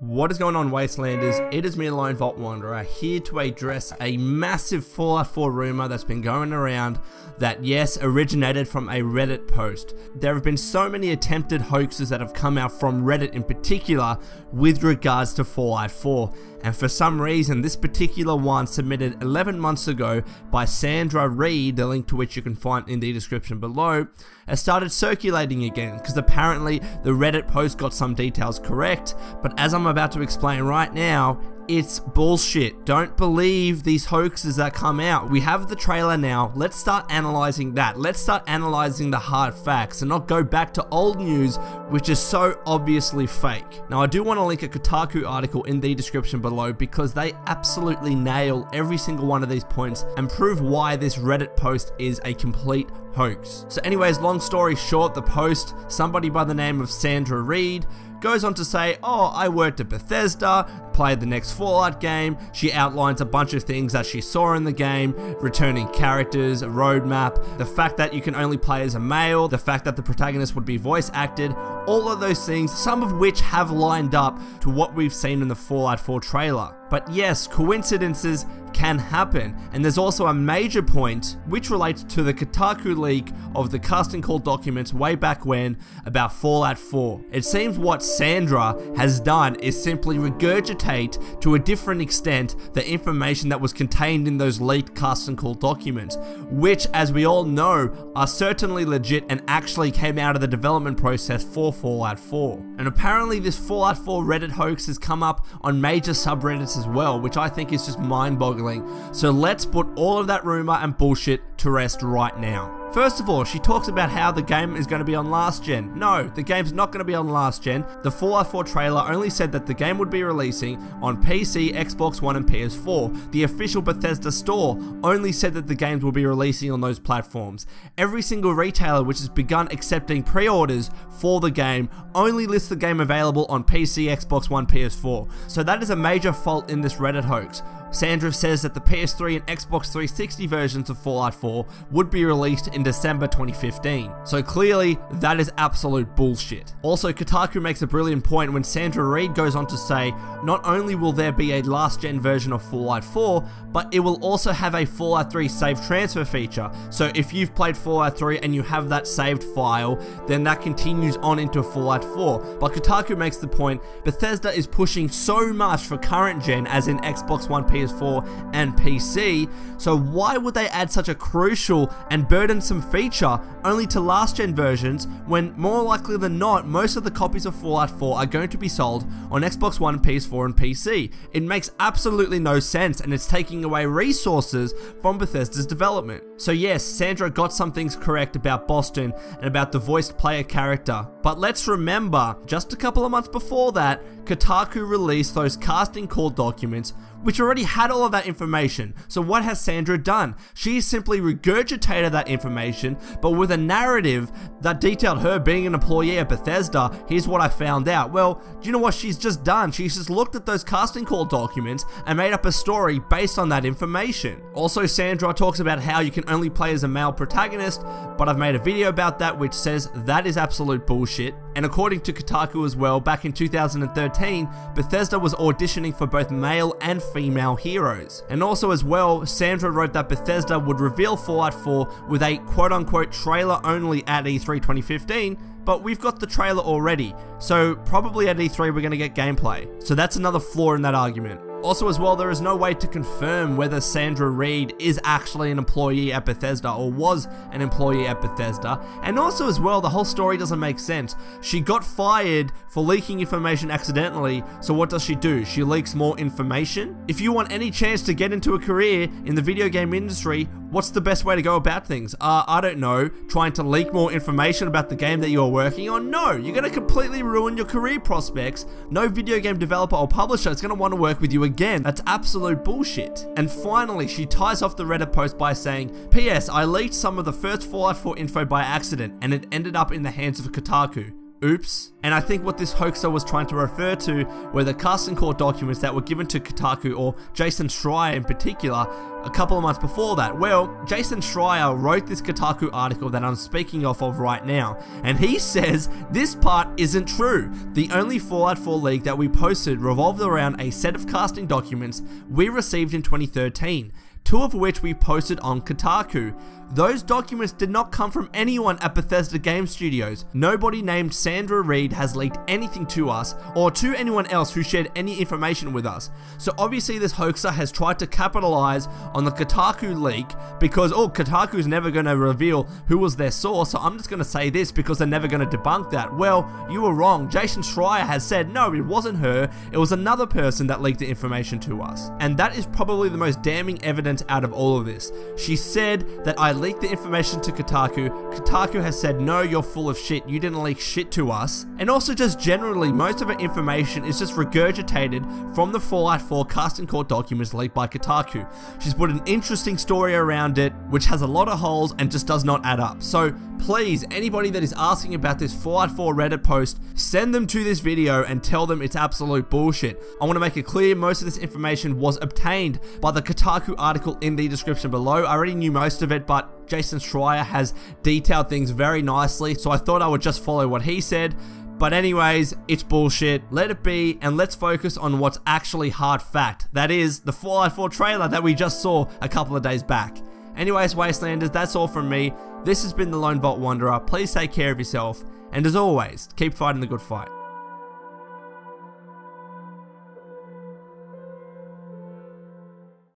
What is going on, Wastelanders? It is me, Lone Vault Wanderer, here to address a massive Fallout 4 rumor that's been going around that, yes, originated from a Reddit post. There have been so many attempted hoaxes that have come out from Reddit in particular with regards to Fallout 4. And for some reason, this particular one submitted 11 months ago by Sandra Reed, the link to which you can find in the description below, has started circulating again because apparently the Reddit post got some details correct, but as I'm about to explain right now, it's bullshit. Don't believe these hoaxes that come out. We have the trailer now. Let's start analyzing that. Let's start analyzing the hard facts and not go back to old news, which is so obviously fake. Now, I do want to link a Kotaku article in the description below because they absolutely nail every single one of these points and prove why this Reddit post is a complete hoax. So anyways, long story short, the post, somebody by the name of Sandra Reed, goes on to say, oh, I worked at Bethesda, played the next Fallout game. She outlines a bunch of things that she saw in the game, returning characters, a roadmap, the fact that you can only play as a male, the fact that the protagonist would be voice acted, all of those things, some of which have lined up to what we've seen in the Fallout 4 trailer. But yes, coincidences can happen, and there's also a major point which relates to the Kotaku leak of the casting call documents way back when about Fallout 4. It seems what Sandra has done is simply regurgitate to a different extent the information that was contained in those leaked casting call documents, which, as we all know, are certainly legit and actually came out of the development process for Fallout 4. And apparently this Fallout 4 Reddit hoax has come up on major subreddits as well, which I think is just mind-boggling. So let's put all of that rumor and bullshit to rest right now. First of all, she talks about how the game is going to be on last gen. No, the game's not going to be on last gen. The Fallout 4 trailer only said that the game would be releasing on PC, Xbox One, and PS4. The official Bethesda store only said that the games will be releasing on those platforms. Every single retailer which has begun accepting pre-orders for the game only lists the game available on PC, Xbox One, PS4. So that is a major fault in this Reddit hoax. Sandra says that the PS3 and Xbox 360 versions of Fallout 4 would be released in December 2015. So clearly, that is absolute bullshit. Also, Kotaku makes a brilliant point when Sandra Reed goes on to say, not only will there be a last-gen version of Fallout 4, but it will also have a Fallout 3 save transfer feature. So if you've played Fallout 3 and you have that saved file, then that continues on into Fallout 4. But Kotaku makes the point, Bethesda is pushing so much for current gen, as in Xbox One, PS4, and PC, so why would they add such a crucial and burdensome feature only to last gen versions when more likely than not most of the copies of Fallout 4 are going to be sold on Xbox One, PS4, and PC? It makes absolutely no sense, and it's taking away resources from Bethesda's development. So yes, Sandra got some things correct about Boston and about the voiced player character, but let's remember, just a couple of months before that, Kotaku released those casting call documents which already had all of that information. So what has Sandra done? She simply regurgitated that information, but with a narrative that detailed her being an employee at Bethesda. Here's what I found out. Well, do you know what she's just done? She's just looked at those casting call documents and made up a story based on that information. Also, Sandra talks about how you can only play as a male protagonist, but I've made a video about that which says that is absolute bullshit. And according to Kotaku as well, back in 2013, Bethesda was auditioning for both male and female heroes. And also as well, Sandra wrote that Bethesda would reveal Fallout 4 with a quote-unquote trailer only at E3 2015, but we've got the trailer already, so probably at E3 we're going to get gameplay. So that's another flaw in that argument. Also as well, there is no way to confirm whether Sandra Reed is actually an employee at Bethesda or was an employee at Bethesda. And also as well, the whole story doesn't make sense. She got fired for leaking information accidentally, so what does she do? She leaks more information? If you want any chance to get into a career in the video game industry, what's the best way to go about things? I don't know, trying to leak more information about the game that you're working on? No, you're going to completely ruin your career prospects. No video game developer or publisher is going to want to work with you again. That's absolute bullshit. And finally, she ties off the Reddit post by saying, P.S. I leaked some of the first Fallout 4 info by accident and it ended up in the hands of Kotaku. oops. And I think what this hoaxer was trying to refer to were the casting call documents that were given to Kotaku, or Jason Schreier in particular, a couple of months before that. Well, Jason Schreier wrote this Kotaku article that I'm speaking of right now, and he says this part isn't true. The only Fallout 4 leak that we posted revolved around a set of casting documents we received in 2013. 2 of which we posted on Kotaku. Those documents did not come from anyone at Bethesda Game Studios. Nobody named Sandra Reed has leaked anything to us, or to anyone else who shared any information with us. So obviously this hoaxer has tried to capitalize on the Kotaku leak because, oh, Kotaku's never going to reveal who was their source, so I'm just going to say this because they're never going to debunk that. Well, you were wrong. Jason Schreier has said, no, it wasn't her, it was another person that leaked the information to us. And that is probably the most damning evidence out of all of this. She said that I leaked the information to Kotaku. Kotaku has said, no, you're full of shit, you didn't leak shit to us. And also just generally, most of her information is just regurgitated from the Fallout 4 casting call documents leaked by Kotaku. She's put an interesting story around it, which has a lot of holes and just does not add up. So please, anybody that is asking about this Fallout 4 Reddit post, send them to this video and tell them it's absolute bullshit. I want to make it clear most of this information was obtained by the Kotaku article in the description below. I already knew most of it, but Jason Schreier has detailed things very nicely, so I thought I would just follow what he said. But anyways, it's bullshit, let it be, and let's focus on what's actually hard fact. That is, the Fallout 4 trailer that we just saw a couple of days back. Anyways, Wastelanders, that's all from me. This has been the Lone Vault Wanderer. Please take care of yourself, and as always, keep fighting the good fight.